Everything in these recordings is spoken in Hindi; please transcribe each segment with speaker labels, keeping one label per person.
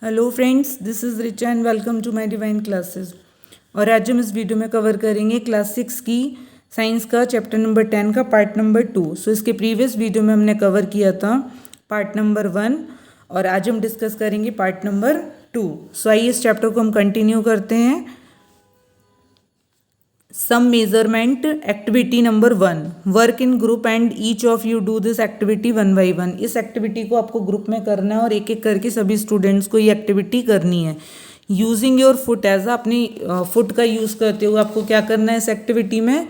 Speaker 1: Hello friends, this is Richa and welcome to my divine classes. और आज हम इस वीडियो में कवर करेंगे क्लास 6 की साइंस का चैप्टर नंबर 10 का पार्ट नंबर 2। सो इसके प्रीवियस वीडियो में हमने कवर किया था पार्ट नंबर 1 और आज हम डिस्कस करेंगे पार्ट नंबर 2। सो आइए इस चैप्टर को हम कंटिन्यू करते हैं। Some measurement activity number 1, work in group and each of you do this activity one by one. इस एक्टिविटी को आपको ग्रुप में करना है और एक एक करके सभी स्टूडेंट्स को ये एक्टिविटी करनी है। यूजिंग योर फुट एज अपनी फुट का यूज़ करते हुए आपको क्या करना है इस एक्टिविटी में,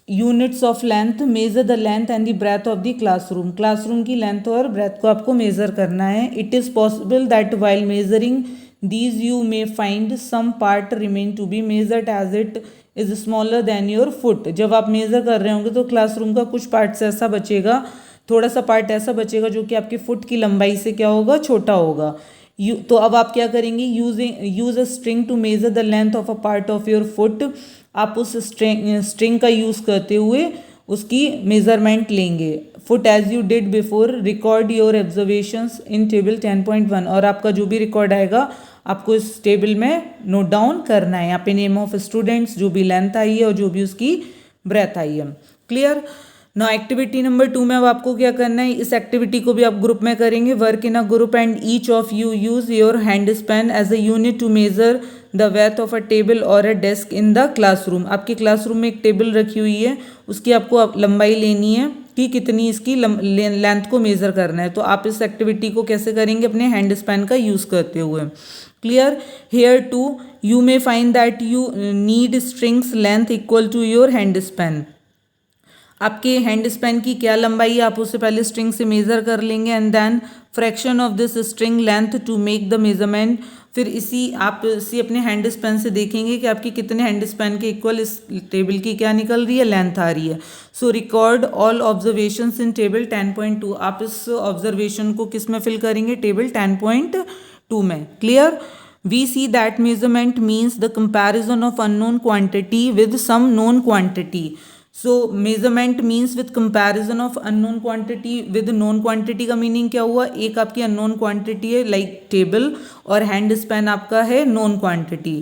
Speaker 1: units of length, measure the length and the breadth of the classroom. Classroom की लेंथ और ब्रेथ को आपको मेजर करना है। It is possible that while measuring these you may find some part remain to be measured as it is smaller than your foot। जब आप मेज़र कर रहे होंगे तो क्लासरूम का कुछ पार्ट ऐसा बचेगा, थोड़ा सा पार्ट ऐसा बचेगा जो कि आपके फुट की लंबाई से क्या होगा, छोटा होगा। तो अब आप क्या करेंगे, use a string to measure the length of a part of your foot. आप उस स्ट्रिंग का यूज़ करते हुए उसकी मेजरमेंट लेंगे। Foot as you did before, record your observations in table 10.1। और आपका जो भी रिकॉर्ड आएगा आपको इस टेबल में नोट डाउन करना है। यहाँ पे नेम ऑफ स्टूडेंट्स, जो भी लेंथ आई है और जो भी उसकी ब्रेथ आई है। क्लियर। नाउ एक्टिविटी नंबर 2 में अब आपको क्या करना है, इस एक्टिविटी को भी आप ग्रुप में करेंगे। Work in a group and each of you use your hand span as a unit to measure the width of a table और a desk in the classroom. आपके क्लासरूम में एक टेबल रखी हुई है, उसकी आपको लंबाई लेनी है कि कितनी इसकी लेंथ को मेजर करना है। तो आप इस एक्टिविटी को कैसे करेंगे, अपने हैंड स्पैन का यूज़ करते हुए। Clear. Here too you may find that you need strings length equal to your hand span. आपके हैंड स्पैन की क्या लंबाई है, आप उससे पहले स्ट्रिंग से मेज़र कर लेंगे and then fraction of this string length to make the measurement. फिर आप इसी अपने हैंड स्पैन से देखेंगे कि आपके कितने हैंड स्पैन के इक्वल इस टेबल की क्या निकल रही है, लेंथ आ रही है। सो record all observations in table 10.2। आप इस ऑब्जर्वेशन को किस में फिल करेंगे, टेबल 10.2 में। Clear. We see that measurement means the comparison of unknown quantity with some known quantity। So measurement means with comparison of unknown quantity with known quantity का मीनिंग क्या हुआ, एक आपकी unknown quantity है लाइक टेबल और हैंड स्पैन आपका है known quantity।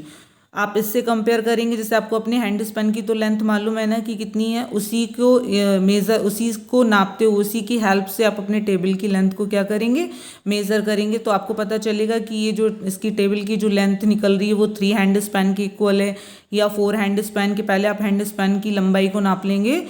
Speaker 1: आप इससे कंपेयर करेंगे, जैसे आपको अपने हैंड स्पैन की तो लेंथ मालूम है ना कि कितनी है, उसी को मेज़र, उसी को नापते हुए उसी की हेल्प से आप अपने टेबल की लेंथ को क्या करेंगे, मेज़र करेंगे। तो आपको पता चलेगा कि ये जो इसकी टेबल की जो लेंथ निकल रही है वो 3 हैंड स्पैन के इक्वल है या 4 हैंड स्पैन के। पहले आप हैंड स्पैन की लंबाई को नाप लेंगे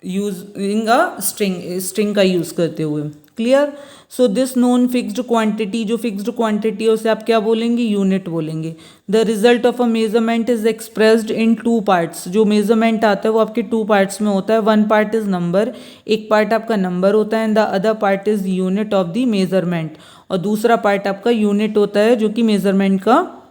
Speaker 1: यूजिंग अ स्ट्रिंग का यूज़ करते हुए। Clear. So this known fixed quantity, जो फिक्स्ड क्वांटिटी है उसे आप क्या बोलेंगे, यूनिट बोलेंगे। The result of a measurement is expressed in 2 parts. जो मेजरमेंट आता है वो आपके 2 पार्ट्स में होता है। 1 पार्ट इज नंबर, एक पार्ट आपका नंबर होता है, and the other part is unit of the measurement, और दूसरा पार्ट आपका यूनिट होता है जो कि मेजरमेंट का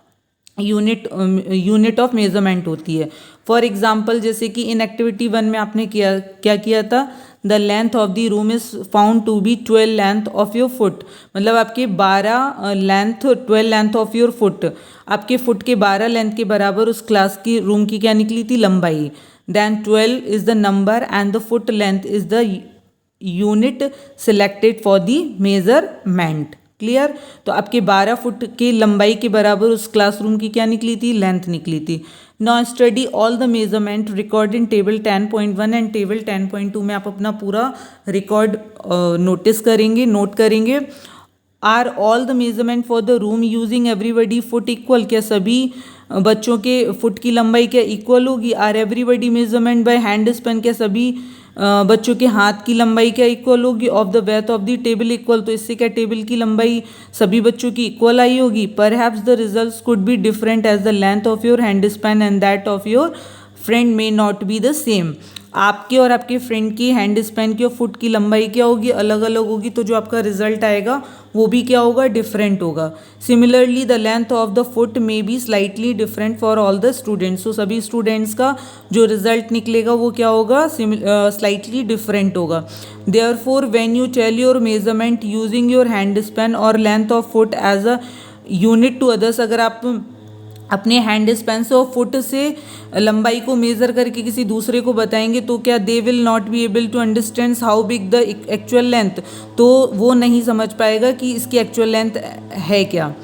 Speaker 1: यूनिट ऑफ मेजरमेंट होती है। फॉर एग्जाम्पल, जैसे कि इन एक्टिविटी 1 में आपने क्या किया था, the length of the room is found to be 12 length of your foot. मतलब आपके 12 लेंथ ऑफ योर फुट, आपके फुट के 12 लेंथ के बराबर उस क्लास की रूम की क्या निकली थी, लंबाई। Then 12 is the number and the foot length is the unit selected for the measurement. Clear. तो आपके 12 फुट की लंबाई के बराबर उस क्लासरूम की क्या निकली थी, लेंथ निकली थी। Now study all the measurement record in table 10.1 and table 10.2 में आप अपना पूरा रिकॉर्ड नोटिस करेंगे, नोट करेंगे। Are all the measurement for the room using everybody foot equal. क्या सभी बच्चों के फुट की लंबाई क्या इक्वल होगी। Are everybody measurement by hand span. क्या सभी बच्चों के हाथ की लंबाई क्या इक्वल होगी। Of the width of the table equal. तो इससे क्या टेबल की लंबाई सभी बच्चों की इक्वल आई होगी। Perhaps the results could be different as the length of your hand span and that of your friend may not be the same. आपके और आपके फ्रेंड की हैंड स्पैन की और फुट की लंबाई क्या होगी, अलग अलग होगी, तो जो आपका रिजल्ट आएगा वो भी क्या होगा, डिफरेंट होगा। Similarly the length of the foot may be slightly different for all the students. तो सभी स्टूडेंट्स का जो रिजल्ट निकलेगा वो क्या होगा, स्लाइटली डिफरेंट होगा। Therefore when you tell your measurement using your hand span और length of foot as a unit to others, अगर आप अपने हैंड स्पैन से और फुट से लंबाई को मेज़र करके किसी दूसरे को बताएंगे तो क्या they will not be able to understand how big the actual length, तो वो नहीं समझ पाएगा कि इसकी एक्चुअल लेंथ है क्या।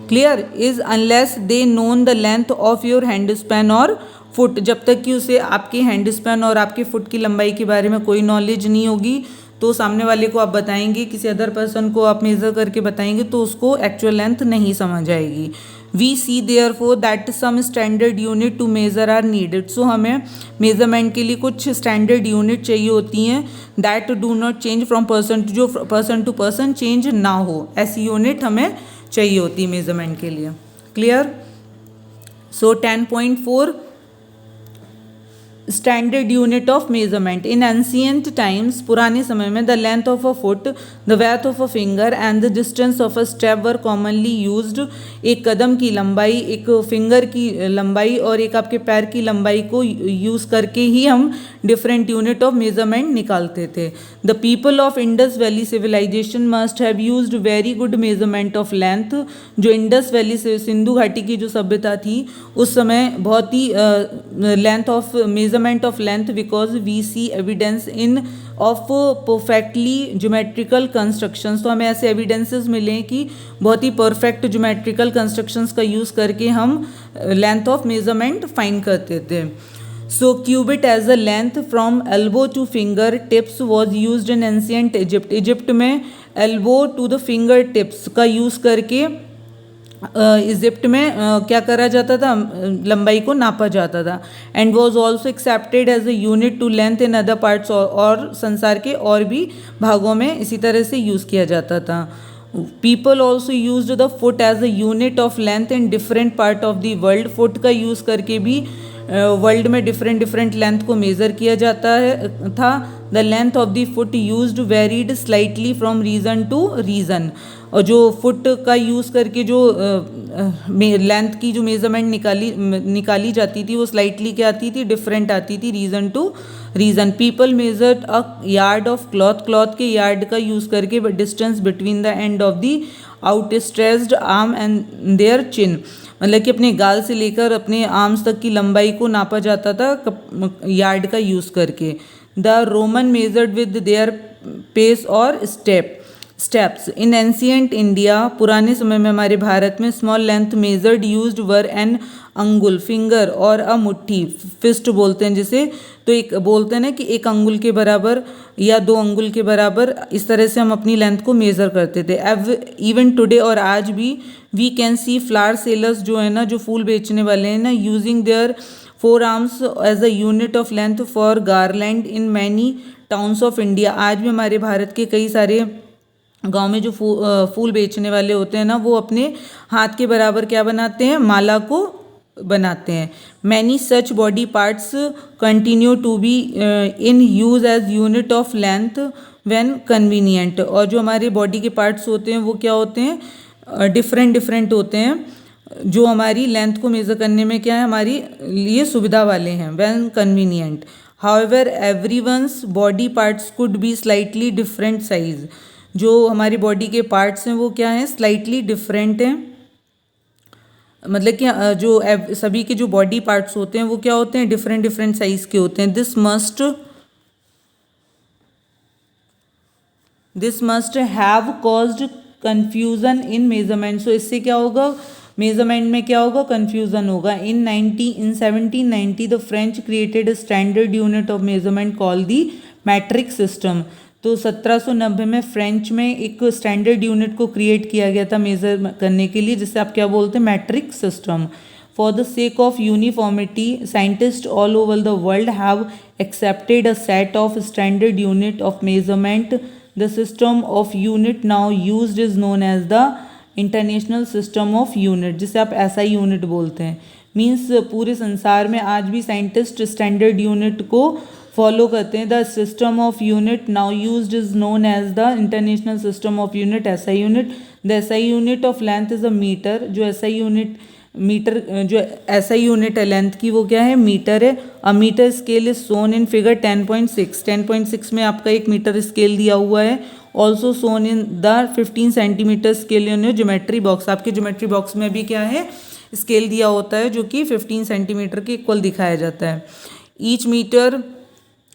Speaker 1: Clear is unless they known the length of your hand span और फुट, जब तक कि उसे आपके हैंड स्पैन और आपके फुट की लंबाई के बारे में कोई नॉलेज नहीं होगी तो सामने वाले को आप बताएंगे, किसी अदर पर्सन को आप मेज़र करके बताएंगे तो उसको एक्चुअल लेंथ नहीं समझ आएगी। We see therefore that some standard unit to measure are needed, so हमें मेज़रमेंट के लिए कुछ स्टैंडर्ड यूनिट चाहिए होती हैं that do not change from person to, जो पर्सन टू पर्सन चेंज ना हो, ऐसी यूनिट हमें चाहिए होती है मेज़रमेंट के लिए। Clear. So 10.4 standard unit of measurement in ancient times, पुराने समय में the length of a foot, the width of a finger and the distance of a step were commonly used, एक कदम की लंबाई, एक फिंगर की लंबाई और एक आपके पैर की लंबाई को यूज़ करके ही हम डिफरेंट यूनिट ऑफ मेजरमेंट निकालते थे। The people of Indus Valley civilization must have used very good measurement of length, जो इंडस वैली से सिंधु घाटी की जो सभ्यता थी उस समय बहुत ही length of measurement of length, because we see evidence in of perfectly geometrical constructions, तो हमें ऐसे एविडेंसेस मिले हैं कि बहुत ही परफेक्ट ज्योमेट्रिकल कंस्ट्रक्शंस का यूज़ करके हम लेंथ ऑफ मेजरमेंट फाइंड करते थे। So cubit as a length from elbow to finger tips was use in ancient Egypt, Egypt में elbow to the finger tips का यूज़ करके इजिप्ट में क्या करा जाता था, लंबाई को नापा जाता था। And was also accepted as a unit to length in other parts, और संसार के और भी भागों में इसी तरह से यूज़ किया जाता था। People also use the foot as a unit of length in different part of the world, foot का यूज़ करके भी वर्ल्ड में डिफरेंट लेंथ को मेज़र किया जाता है था। The length of the foot used varied slightly from region to region, और जो फुट का यूज़ करके जो लेंथ की जो मेज़रमेंट निकाली जाती थी वो स्लाइटली क्या आती थी, डिफरेंट आती थी region to region. People measured a yard of cloth, cloth के यार्ड का यूज़ करके distance between the end of the outstretched arm and their chin, मतलब कि अपने गाल से लेकर अपने आर्म्स तक की लंबाई को नापा जाता था यार्ड का यूज़ करके। The Roman measured with their pace और स्टेप्स इन एंशियंट इंडिया, पुराने समय में हमारे भारत में small length measured used were an angul, finger और अ मुट्ठी, फिस्ट बोलते हैं जिसे, तो एक बोलते हैं ना कि एक अंगुल के बराबर या 2 अंगुल के बराबर, इस तरह से हम अपनी लेंथ को मेज़र करते थे। इवन टुडे, और आज भी we can see flower sellers जो है ना, जो फूल बेचने वाले हैं ना, using their forearms as a unit of length for garland in many towns of India. आज भी हमारे भारत के कई सारे गांव में जो फूल बेचने वाले होते हैं ना, वो अपने हाथ के बराबर क्या बनाते हैं, माला को बनाते हैं। Many such body parts continue to be in use as unit of length when convenient, और जो हमारे बॉडी के पार्ट्स होते हैं वो क्या होते हैं, डिफरेंट होते हैं, जो हमारी लेंथ को मेज़र करने में क्या है, हमारी लिए सुविधा वाले हैं, when convenient. However everyone's body parts could be slightly different size, जो हमारी बॉडी के पार्ट्स हैं वो क्या हैं, स्लाइटली डिफरेंट हैं, मतलब कि जो सभी के जो बॉडी पार्ट्स होते हैं वो क्या होते हैं, डिफरेंट साइज के होते हैं। This must have caused confusion in measurement, so इससे क्या होगा, मेजरमेंट में क्या होगा, कन्फ्यूज़न होगा। In 1790 the French created standard unit of measurement called the metric system, तो 1790 में फ्रेंच में एक स्टैंडर्ड यूनिट को क्रिएट किया गया था मेज़र करने के लिए, जिसे आप क्या बोलते हैं, metric system. For the sake of uniformity scientist all over the world have accepted a set of standard unit of measurement. The system of unit now used is known as the international system of unit, जिसे आप SI यूनिट बोलते हैं। मीन्स पूरे संसार में आज भी साइंटिस्ट स्टैंडर्ड यूनिट को फॉलो करते हैं। The system of unit now used is known as the international system of unit, SI unit. The SI unit of length is a meter, जो SI यूनिट जो SI यूनिट है लेंथ की वो क्या है, मीटर है। A metre scale is shown in figure 10.6 में आपका एक मीटर स्केल दिया हुआ है। Also shown in the 15 centimetre scale in your geometry box, आपके ज्योमेट्री बॉक्स में भी क्या है, स्केल दिया होता है जो कि 15 सेंटीमीटर के इक्वल दिखाया जाता है। Each metre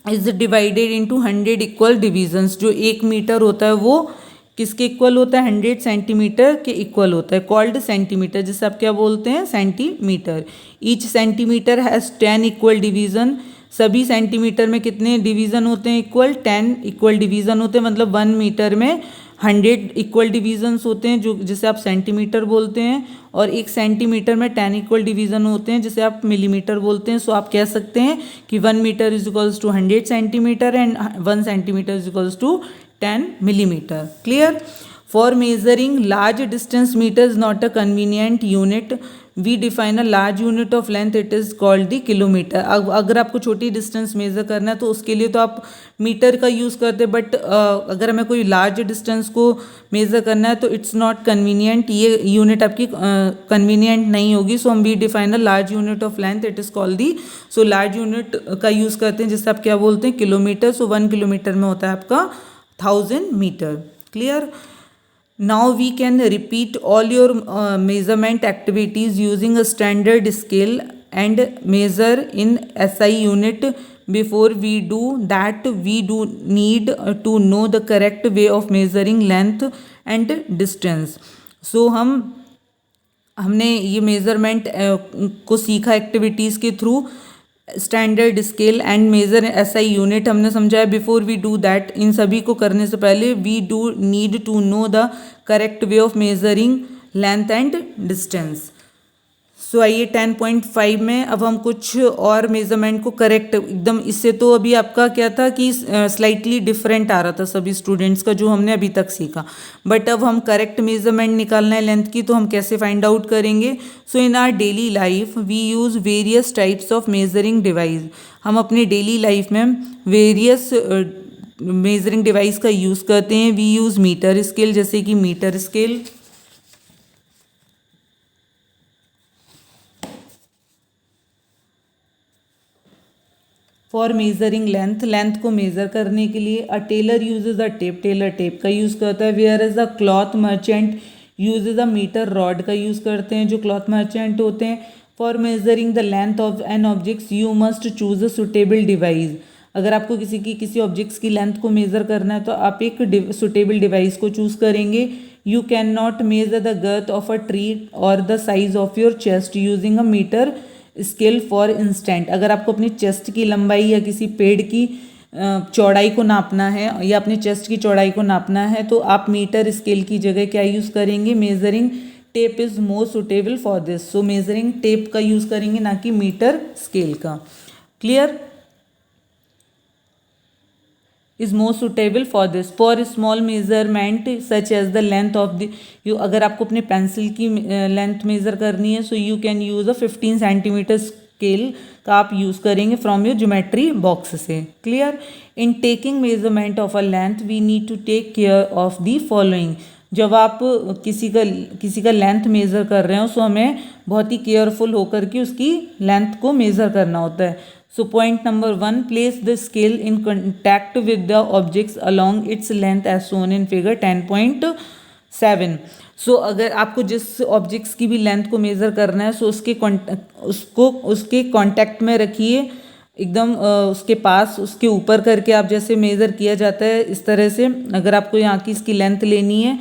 Speaker 1: is divided into 100 equal divisions. जो 1 मीटर होता है वो किसके इक्वल होता है, 100 सेंटीमीटर के इक्वल होता है, कॉल्ड सेंटीमीटर, जिसे आप क्या बोलते हैं, centimetre. Each centimetre has 10 equal division. सभी सेंटीमीटर में कितने डिवीजन होते हैं, इक्वल 10 इक्वल डिवीजन होते हैं, मतलब 1 मीटर में 100 इक्वल डिवीजन्स होते हैं जो जिसे आप सेंटीमीटर बोलते हैं, और 1 सेंटीमीटर में 10 इक्वल डिवीजन होते हैं जिसे आप मिलीमीटर बोलते हैं। सो आप कह सकते हैं कि 1 metre is equals to 100 centimetre and 1 centimetre is equals to 10 millimeter. Clear? For measuring large distance, meter is not a convenient unit. We define a large unit of length. It is called the kilometer. अब अगर आपको छोटी डिस्टेंस मेज़र करना है तो उसके लिए तो आप मीटर का यूज़ करते हैं, बट अगर हमें कोई लार्ज डिस्टेंस को मेज़र करना है तो इट्स नॉट कन्वीनियंट, ये यूनिट आपकी कन्वीनियंट नहीं होगी। सो हम we define a large unit of length, it is called the, so large unit का यूज़ करते हैं जिससे आप क्या बोलते हैं, किलोमीटर। सो 1 किलोमीटर में होता है आपका 1000 meter. Clear? Now we can repeat all your measurement activities using a standard scale and measure in SI unit. Before we do that, we do need to know the correct way of measuring length and distance. So हमने ये मेज़रमेंट को सीखा एक्टिविटीज़ के थ्रू। Standard scale and measure SI unit हमने समझाया। बिफोर वी डू दैट, इन सभी को करने से पहले we do need to know the correct way of measuring length and distance. So आइए 10.5 में अब हम कुछ और मेजरमेंट को करेक्ट एकदम, इससे तो अभी आपका क्या था कि स्लाइटली डिफरेंट आ रहा था सभी स्टूडेंट्स का जो हमने अभी तक सीखा, बट अब हम करेक्ट मेजरमेंट निकालना है लेंथ की, तो हम कैसे फाइंड आउट करेंगे। So in our daily life we use various types of measuring device. हम अपने डेली लाइफ में वेरियस मेजरिंग डिवाइस का यूज़ करते हैं। वी यूज़ मीटर स्केल, जैसे कि metre scale, for measuring length, length को मेजर करने के लिए। A tailor uses a tape, tailor tape का यूज़ करता है। Where is a cloth merchant uses a meter rod का यूज़ करते हैं जो क्लॉथ मर्चेंट होते हैं। For measuring the length of an objects you must choose a suitable device. अगर आपको किसी ऑब्जेक्ट्स की लेंथ को मेजर करना है तो आप एक सुटेबल डिवाइस को चूज़ करेंगे। You can not measure the girth of a tree और the size of your chest using a metre scale for instant. अगर आपको अपनी चेस्ट की लंबाई या किसी पेड़ की चौड़ाई को नापना है या अपने चेस्ट की चौड़ाई को नापना है तो आप मीटर स्केल की जगह क्या यूज़ करेंगे, measuring tape is more suitable for this. So measuring tape का यूज़ करेंगे, ना कि मीटर स्केल का। Clear? Is more suitable for this. For small measurement such as the length of the you, अगर आपको अपने पेंसिल की लेंथ मेजर करनी है so you can use a 15 centimetre scale का आप यूज़ करेंगे फ्रॉम योर ज्योमेट्री बॉक्स से। Clear? In taking measurement of a length we need to take care of the following. जब आप किसी का लेंथ मेज़र कर रहे हो सो हमें बहुत ही केयरफुल होकर के उसकी लेंथ को मेज़र करना होता है। So point number 1, place the scale in contact with the objects along its length as shown in figure 10.7. So अगर आपको जिस ऑब्जेक्ट्स की भी लेंथ को मेज़र करना है सो उसके कांटेक्ट में रखिए, एकदम उसके पास, उसके ऊपर करके आप जैसे मेज़र किया जाता है इस तरह से अगर आपको यहाँ की इसकी लेंथ लेनी है।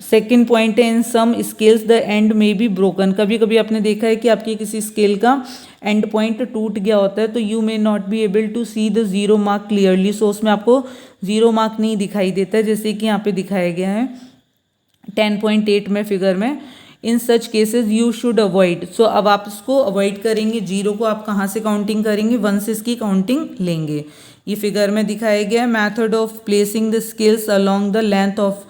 Speaker 1: सेकेंड पॉइंट है, इन सम स्केल्स द एंड में बी ब्रोकन। कभी कभी आपने देखा है कि आपकी किसी स्केल का एंड पॉइंट टूट गया होता है तो you may not be able to see the zero mark clearly. So उसमें आपको जीरो मार्क नहीं दिखाई देता है, जैसे कि यहाँ पे दिखाया गया है 10.8 में फिगर में। In such cases you should avoid. So अब आप इसको अवॉइड करेंगे। जीरो को आप कहाँ से काउंटिंग करेंगे, 1 से इसकी काउंटिंग लेंगे। ये फिगर में दिखाया गया है। Method of placing the scales along the length of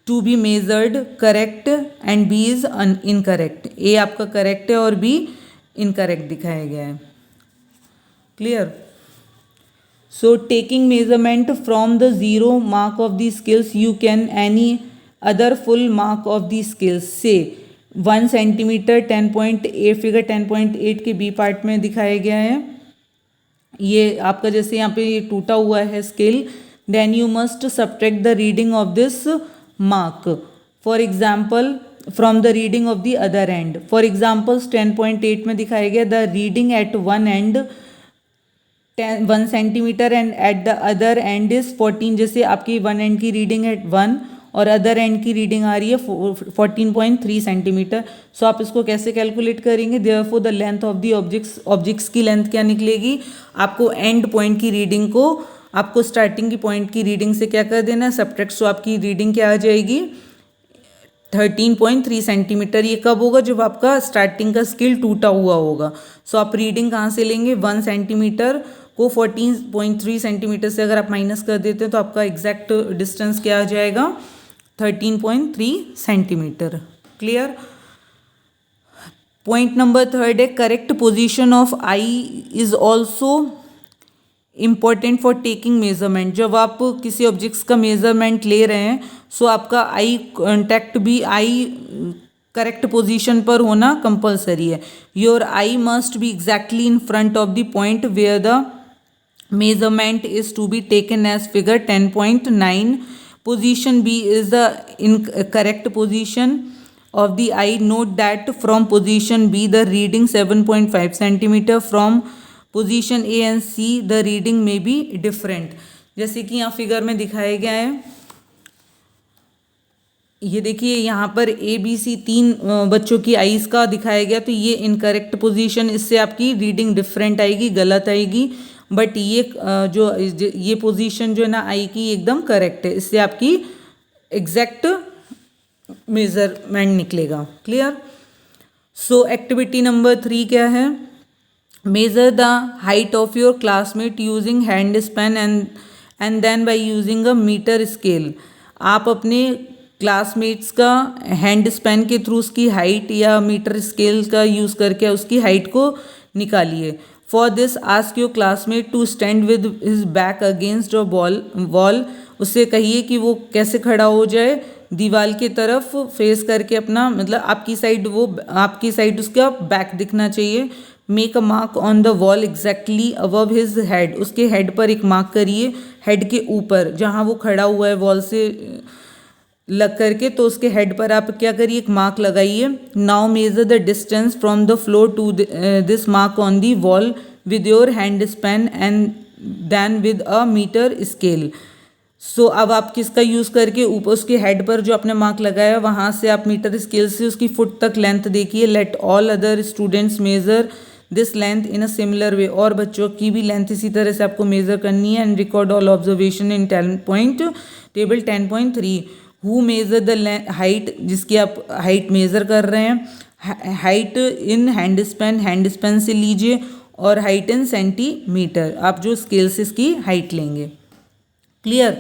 Speaker 1: to be measured correct and B is incorrect. A आपका करेक्ट है और बी इनकरेक्ट दिखाया गया है। Clear? So taking measurement from the zero mark of the scales you can any other full mark of the scales से 1 सेंटीमीटर 10.8 फिगर 10.8 के बी पार्ट में दिखाया गया है। ये आपका जैसे यहाँ पे ये टूटा हुआ है scale, then you must subtract the reading of this mark. For example, from the reading of the other end. For examples 10.8 में दिखाया गया the reading at one end 1 centimetre and at the other end is 14। जैसे आपकी वन एंड की रीडिंग है 1 और अदर एंड की रीडिंग आ रही है 14.3 सेंटीमीटर। सो आप इसको कैसे कैलकुलेट करेंगे? Therefore the length of the objects की लेंथ क्या निकलेगी? आपको एंड पॉइंट की रीडिंग को आपको स्टार्टिंग की पॉइंट की रीडिंग से क्या कर देना है? सब्ट्रैक्ट। सो आपकी रीडिंग क्या आ जाएगी? 13.3 सेंटीमीटर। ये कब होगा? जब आपका स्टार्टिंग का स्केल टूटा हुआ होगा। सो आप रीडिंग कहाँ से लेंगे? 1 सेंटीमीटर को 14.3 सेंटीमीटर से अगर आप माइनस कर देते हैं तो आपका एग्जैक्ट डिस्टेंस क्या आ जाएगा? 13.3 सेंटीमीटर। क्लियर? पॉइंट नंबर 3 है correct position of I is also important for taking measurement. जब आप किसी ऑब्जेक्ट्स का मेजरमेंट ले रहे हैं सो आपका आई कॉन्टैक्ट भी आई करेक्ट पोजीशन पर होना कंपलसरी है। Your eye must be exactly in front of the point where the measurement is to be taken as figure 10.9. Position B is the incorrect position of the eye. Note that from position B the reading 7.5 centimeter, from position A and C the reading may be different. जैसे कि यहाँ फिगर में दिखाया गया है, ये देखिए यहाँ पर ABC 3 बच्चों की आईज का दिखाया गया, तो ये इनकरेक्ट पोजीशन, इससे आपकी रीडिंग डिफरेंट आएगी, गलत आएगी। बट ये जो ये पोजीशन जो है ना आई की एकदम करेक्ट है, इससे आपकी एग्जैक्ट मेजरमेंट निकलेगा। क्लियर? सो एक्टिविटी नंबर 3 क्या है? Measure the height of your classmate using hand span and then by using a metre scale. आप अपने क्लासमेट्स का हैंड स्पैन के थ्रू उसकी हाइट या मीटर स्केल का यूज़ करके उसकी हाइट को निकालिए। For this ask your classmate to stand with his back against a wall. उससे कहिए कि वो कैसे खड़ा हो जाए, दीवार की तरफ फेस करके, अपना मतलब आपकी साइड उसका बैक दिखना चाहिए। Make a mark on the wall exactly above his head. उसके हेड पर एक मार्क करिए, हेड के ऊपर जहाँ वो खड़ा हुआ है वॉल से लग करके, तो उसके हेड पर आप क्या करिए? एक मार्क लगाइए। Now measure the distance from the floor to this mark on the wall with your hand span and then with a metre scale. So अब आप किसका यूज़ करके ऊपर उसके हेड पर जो आपने मार्क लगाया वहाँ से आप मीटर स्केल से उसकी फुट तक लेंथ देखिए। Let all other students measure this length in a similar way. और बच्चों की भी लेंथ इसी तरह से आपको मेजर करनी है। And record all observation in table 10.3। Who major the height, जिसकी आप हाइट मेजर कर रहे हैं। हाइट इन हैंड स्पैन से लीजिए, और हाइट इन सेंटीमीटर, आप जो स्केल से इसकी हाइट लेंगे। Clear?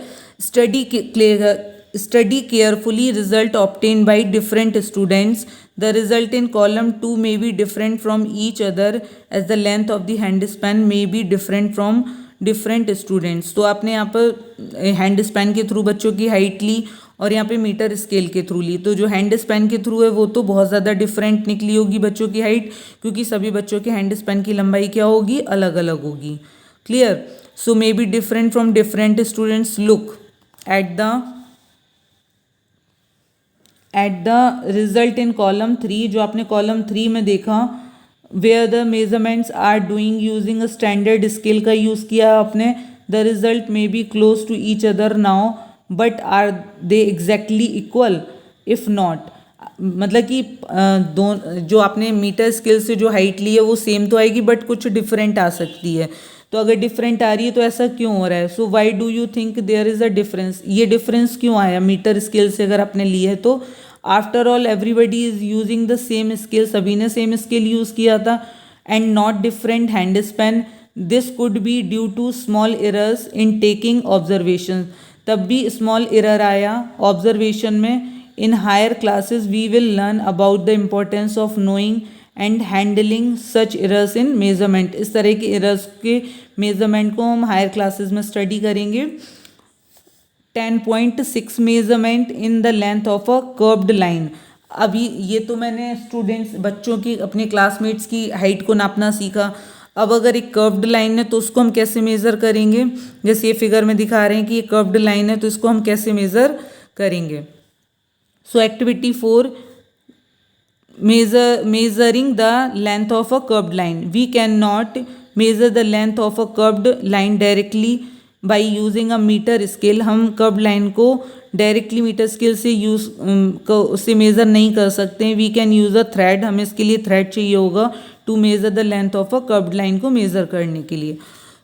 Speaker 1: Study carefully result obtain by different students. The result in column 2 may be different from each other as the length of the hand span may be different from different students. तो आपने यहाँ पर हैंड स्पैन के थ्रू बच्चों की हाइट ली और यहाँ पे मीटर स्केल के थ्रू ली, तो जो हैंड स्पैन के थ्रू है वो तो बहुत ज़्यादा डिफरेंट निकली होगी बच्चों की हाइट, क्योंकि सभी बच्चों के हैंड स्पैन की लंबाई क्या होगी? अलग अलग होगी। Clear? So may be different from different students. Look at the result in column 3, जो आपने कॉलम 3 में देखा, where the measurements are doing using a standard scale का यूज़ किया आपने। The result may be close to each other now, but are they exactly equal? If not, मतलब कि जो आपने मीटर स्केल से जो हाइट ली है वो सेम तो आएगी, बट कुछ डिफरेंट आ सकती है। तो अगर डिफरेंट आ रही है तो ऐसा क्यों हो रहा है? So why do you think there is a difference? ये डिफरेंस क्यों आया मीटर स्केल से अगर आपने ली है तो? After all everybody is using the same scale, सभी ने सेम स्केल यूज़ किया था, and not different hand span. This could be due to small errors in taking observation. तब भी स्मॉल एरर आया ऑब्जर्वेशन में। In higher classes we will learn about the importance of knowing and handling such errors in measurement. इस तरह के एरर्स के मेजरमेंट को हम हायर क्लासेस में स्टडी करेंगे। 10.6 measurement in the length of a curved line. अभी ये तो मैंने स्टूडेंट्स बच्चों की अपने क्लासमेट्स की हाइट को नापना सीखा। अब अगर एक कर्व्ड लाइन है तो उसको हम कैसे मेज़र करेंगे? जैसे ये फिगर में दिखा रहे हैं कि ये कर्व्ड लाइन है, तो इसको हम कैसे मेज़र करेंगे? सो activity 4, measuring the length of a curved line. We cannot measure the length of a curved line directly by using a meter scale. हम curved line को डायरेक्टली मीटर स्केल से उससे मेज़र नहीं कर सकते हैं. We can use a thread. हमें इसके लिए थ्रेड चाहिए होगा to measure the length of a curved line को मेज़र करने के लिए.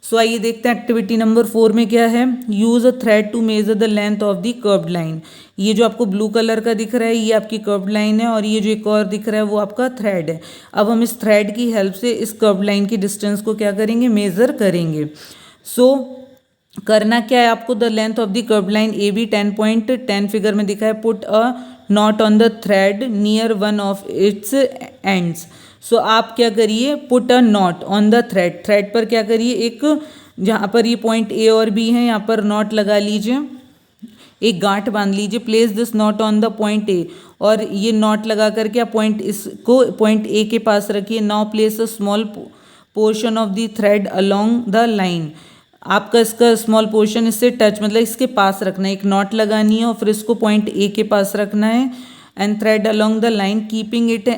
Speaker 1: सो आइए देखते हैं एक्टिविटी नंबर 4 में क्या है. Use a thread to measure the length of the curved line. ये जो आपको ब्लू कलर का दिख रहा है ये आपकी कर्व्ड लाइन है और ये जो एक और दिख रहा है वो आपका थ्रेड है. अब हम इस थ्रेड की हेल्प से इस कर्व्ड लाइन की डिस्टेंस को क्या करेंगे, मेज़र करेंगे. सो करना क्या है आपको, the length of the curved line A B 10.10 figure में दिखा है. Put a knot on the thread near one of its ends. So आप क्या करिए, put a knot on the thread. Thread पर क्या करिए, एक जहाँ पर ये पॉइंट ए और बी है यहाँ पर नॉट लगा लीजिए, एक गांठ बांध लीजिए. Place this not on the point A. और ये नॉट लगा करके आप पॉइंट इसको पॉइंट ए के पास रखिए. Now place a small portion of the thread along the line. आपका इसका स्मॉल पोर्शन इससे टच मतलब इसके पास रखना है. एक नॉट लगानी है और फिर इसको पॉइंट ए के पास रखना है. And thread along the line keeping it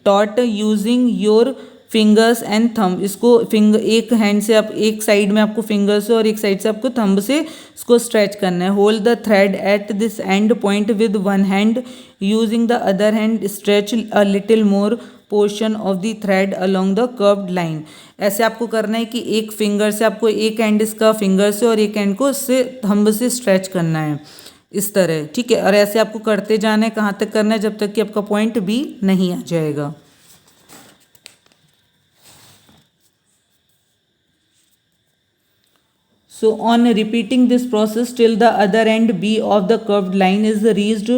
Speaker 1: taught using your fingers and thumb. इसको फिंगर एक हैंड से आप एक साइड में आपको फिंगर से और एक साइड से आपको थंब से इसको स्ट्रेच करना है. Hold the thread at this and point with one hand. Using the other hand stretch a little more portion of the thread along the curved line. ऐसे आपको करना है कि एक फिंगर से आपको एक एंड इसका फिंगर से और एक एंड को इससे थंब से स्ट्रेच करना है इस तरह. ठीक है, और ऐसे आपको करते जाना है. कहाँ तक करना है, जब तक कि आपका पॉइंट बी नहीं आ जाएगा. So on repeating this process till the other end B of the curved line is reached,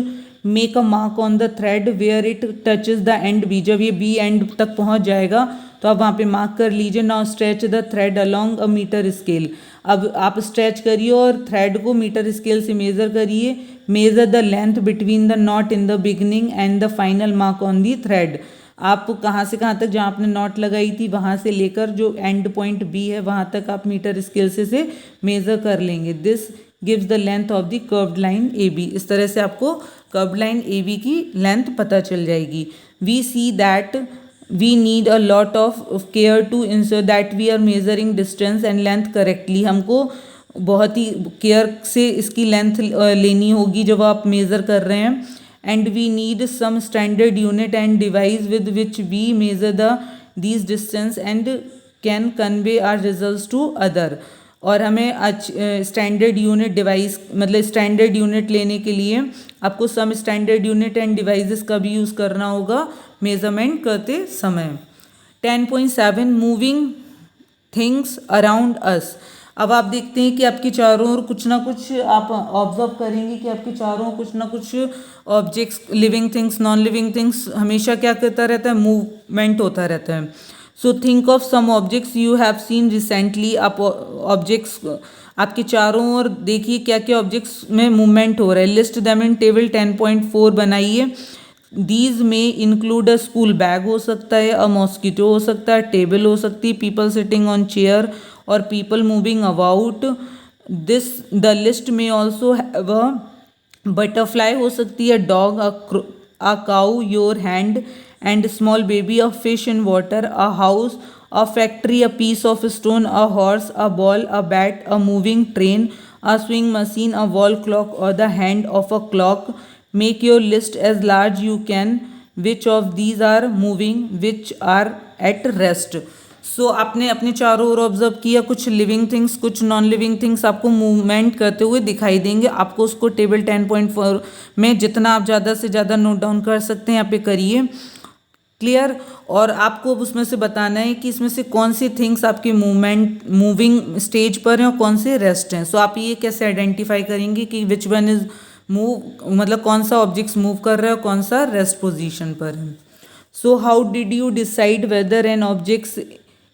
Speaker 1: make a mark on the thread where it touches the end B. जब ये B end तक पहुंच जाएगा तो आप वहाँ पे मार्क कर लीजिए. Now stretch the thread along a metre scale. अब आप स्ट्रेच करिए और थ्रेड को मीटर स्केल से मेज़र करिए. Measure the length between the knot in the beginning and the final mark on the thread. आप कहाँ से कहाँ तक, जहाँ आपने नॉट लगाई थी वहाँ से लेकर जो एंड पॉइंट बी है वहाँ तक आप मीटर स्केल से मेज़र कर लेंगे. This gives the length of the curved line A B. इस तरह से आपको कर्व्ड लाइन ए बी की लेंथ पता चल जाएगी. We see that we need a lot of care to ensure that we are measuring distance and length correctly. हमको बहुत ही केयर से इसकी लेंथ लेनी होगी जब आप मेज़र कर रहे हैं. And we need some standard unit and device with which we measure these distance and can convey our results to other. और हमें स्टैंडर्ड यूनिट डिवाइस मतलब स्टैंडर्ड यूनिट लेने के लिए आपको some standard unit and devices का भी यूज़ करना होगा मेजरमेंट करते समय. 10.7 मूविंग थिंग्स अराउंड अस. अब आप देखते हैं कि आपके चारों ओर कुछ ना कुछ आप ऑब्जर्व करेंगे कि आपके चारों ओर कुछ ना कुछ objects, living things, non living things हमेशा क्या करता रहता है, मूवमेंट होता रहता है. So think of some objects you have seen recently. आप ऑब्जेक्ट्स आपके चारों ओर देखिए क्या क्या ऑब्जेक्ट्स में मूवमेंट हो रहा है. लिस्ट देम इन टेबल 10.4 बनाइए. दीज में इंक्लूड अ स्कूल बैग हो सकता है, अ मॉस्किटो हो सकता है, टेबल हो सकती है, people sitting on chair or people moving about. This the list may also have a butterfly हो सकती है, dog, a cow, your hand and small baby, a fish in water, a house, a factory, a piece of stone, a horse, a ball, a bat, a moving train, a swing machine, a wall clock or the hand of a clock. Make your list as large you can. Which of these are moving, which are at rest. सो आपने अपने चारों ओर ऑब्जर्व किया, कुछ लिविंग थिंग्स कुछ नॉन लिविंग थिंग्स आपको मूवमेंट करते हुए दिखाई देंगे. आपको उसको टेबल 10.4 में जितना आप ज़्यादा से ज़्यादा नोट डाउन कर सकते हैं यहाँ पे करिए. क्लियर. और आपको अब उसमें से बताना है कि इसमें से कौन सी थिंग्स आपकी मूविंग स्टेज पर हैं और कौन से रेस्ट हैं. सो आप ये कैसे आइडेंटिफाई करेंगे कि विच वन इज मूव, मतलब कौन सा ऑब्जेक्ट्स मूव कर रहा है और कौन सा रेस्ट पोजिशन पर है. So how did you decide whether an objects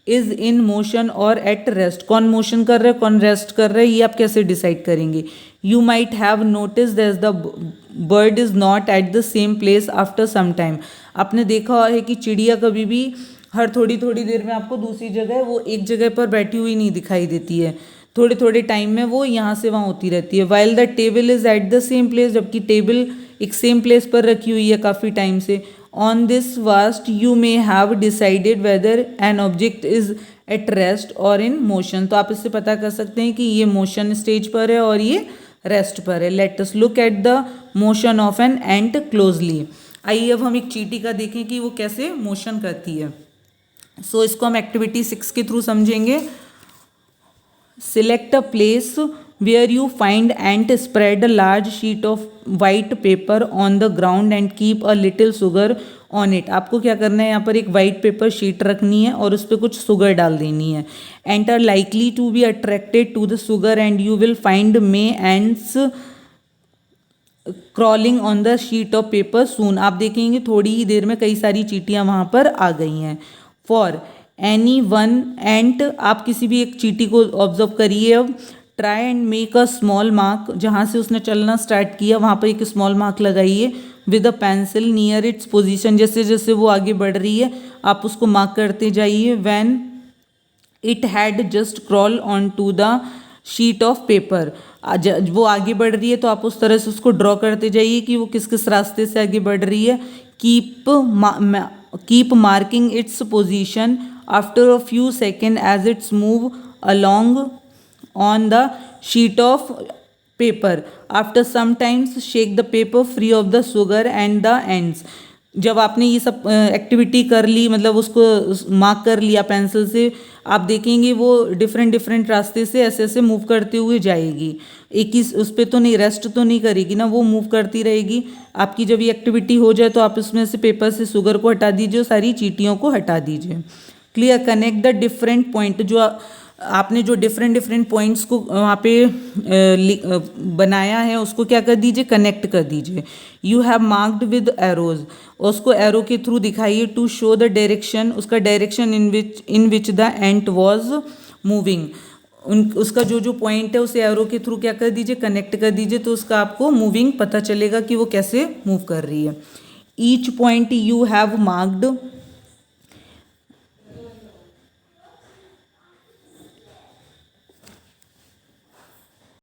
Speaker 1: is in motion और एट रेस्ट. कौन मोशन कर रहा है कौन रेस्ट कर रहा है ये आप कैसे डिसाइड करेंगे. You might have notice that the bird is not at the same place after some time. आपने देखा है कि चिड़िया कभी भी हर थोड़ी थोड़ी देर में आपको दूसरी जगह वो एक जगह पर बैठी हुई नहीं दिखाई देती है. थोड़े थोड़े टाइम में वो यहाँ से वहाँ होती रहती है. While the table is eight the same place. जबकि टेबल एक सेम प्लेस पर रखी हुई है काफ़ी टाइम से. On this vast you may have decided weather an object is at rest और इन मोशन। तो आप इससे पता कर सकते हैं कि ये मोशन स्टेज पर है और ये रेस्ट पर है। Let us look at the motion of an ant closely. आइए अब हम एक चींटी का देखें कि वो कैसे मोशन करती है। सो इसको हम एक्टिविटी 6 के थ्रू समझेंगे। Select a place where you find ant, spread a large sheet of white paper on the ground and keep a little sugar on it। आपको क्या करना है, यहाँ पर एक वाइट पेपर शीट रखनी है और उस पर कुछ शुगर डाल देनी है। ant are likely to be attracted to the sugar and you will find may ants crawling on the sheet of paper soon. आप देखेंगे थोड़ी ही देर में कई सारी चींटियाँ वहाँ पर आ गई हैं। फॉर एनी वन एंट, आप किसी भी एक चींटी को ऑब्जर्व करिए। अब try and make a small mark, जहाँ से उसने चलना स्टार्ट किया वहाँ पर एक स्मॉल मार्क लगाइए with a pencil near its position. जैसे जैसे वो आगे बढ़ रही है आप उसको मार्क करते जाइए। When it had just crawl on to the sheet of paper, वो आगे बढ़ रही है तो आप उस तरह से उसको ड्रॉ करते जाइए कि वो किस किस रास्ते से आगे बढ़ रही है। Keep marking its position after a few second as its move along on the sheet of paper. After some times shake the paper free of the sugar and the ends. जब आपने ये सब एक्टिविटी कर ली, मतलब उसको मार्क कर लिया पेंसिल से, आप देखेंगे वो डिफरेंट रास्ते से ऐसे ऐसे मूव करते हुए जाएगी। एक ही उस पर तो नहीं, रेस्ट तो नहीं करेगी ना, वो मूव करती रहेगी। आपकी जब ये एक्टिविटी हो जाए तो आप इसमें से पेपर से शुगर को हटा दीजिए और सारी चींटियों को हटा दीजिए। Clear. Connect the different point, जो आपने जो डिफरेंट पॉइंट्स को वहाँ पे बनाया है उसको क्या कर दीजिए, कनेक्ट कर दीजिए। You have marked with arrows, उसको एरो के थ्रू दिखाइए। टू शो द डायरेक्शन, उसका direction in which the ant was moving. उसका जो जो पॉइंट है उसे एरो के थ्रू क्या कर दीजिए, कनेक्ट कर दीजिए, तो उसका आपको मूविंग पता चलेगा कि वो कैसे मूव कर रही है। Each point you have marked,